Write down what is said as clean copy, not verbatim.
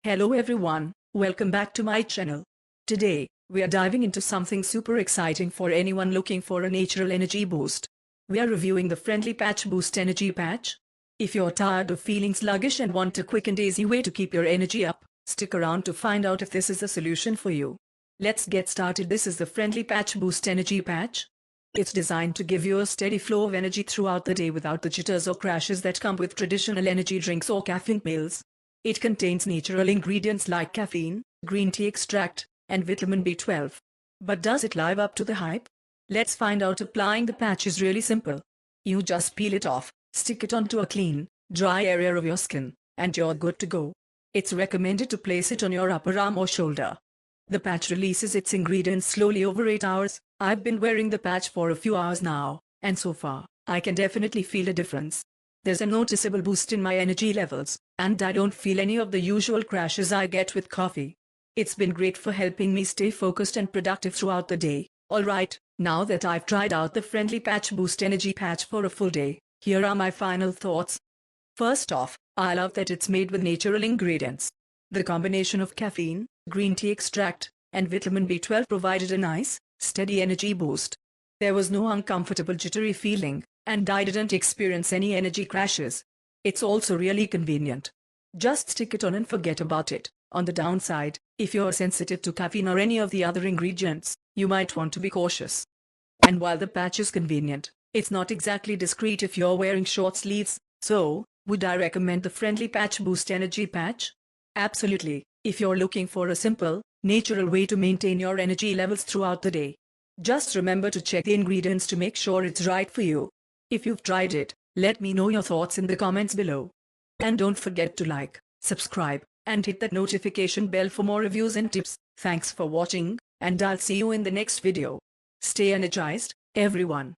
Hello everyone, welcome back to my channel. Today, we are diving into something super exciting for anyone looking for a natural energy boost. We are reviewing the Friendly Patch Boost Energy Patch. If you're tired of feeling sluggish and want a quick and easy way to keep your energy up, stick around to find out if this is the solution for you. Let's get started. This is the Friendly Patch Boost Energy Patch. It's designed to give you a steady flow of energy throughout the day without the jitters or crashes that come with traditional energy drinks or caffeine pills. It contains natural ingredients like caffeine, green tea extract, and vitamin B12. But does it live up to the hype? Let's find out. Applying the patch is really simple. You just peel it off, stick it onto a clean, dry area of your skin, and you're good to go. It's recommended to place it on your upper arm or shoulder. The patch releases its ingredients slowly over 8 hours. I've been wearing the patch for a few hours now, and so far, I can definitely feel a difference. There's a noticeable boost in my energy levels, and I don't feel any of the usual crashes I get with coffee. It's been great for helping me stay focused and productive throughout the day. Alright, now that I've tried out the Friendly Patch Boost Energy Patch for a full day, here are my final thoughts. First off, I love that it's made with natural ingredients. The combination of caffeine, green tea extract, and vitamin B12 provided a nice, steady energy boost. There was no uncomfortable jittery feeling, and I didn't experience any energy crashes. It's also really convenient. Just stick it on and forget about it. On the downside, if you're sensitive to caffeine or any of the other ingredients, you might want to be cautious. And while the patch is convenient, it's not exactly discreet if you're wearing short sleeves. So, would I recommend the Friendly Patch Boost Energy Patch? Absolutely, if you're looking for a simple, natural way to maintain your energy levels throughout the day. Just remember to check the ingredients to make sure it's right for you. If you've tried it, let me know your thoughts in the comments below. And don't forget to like, subscribe, and hit that notification bell for more reviews and tips. Thanks for watching, and I'll see you in the next video. Stay energized, everyone.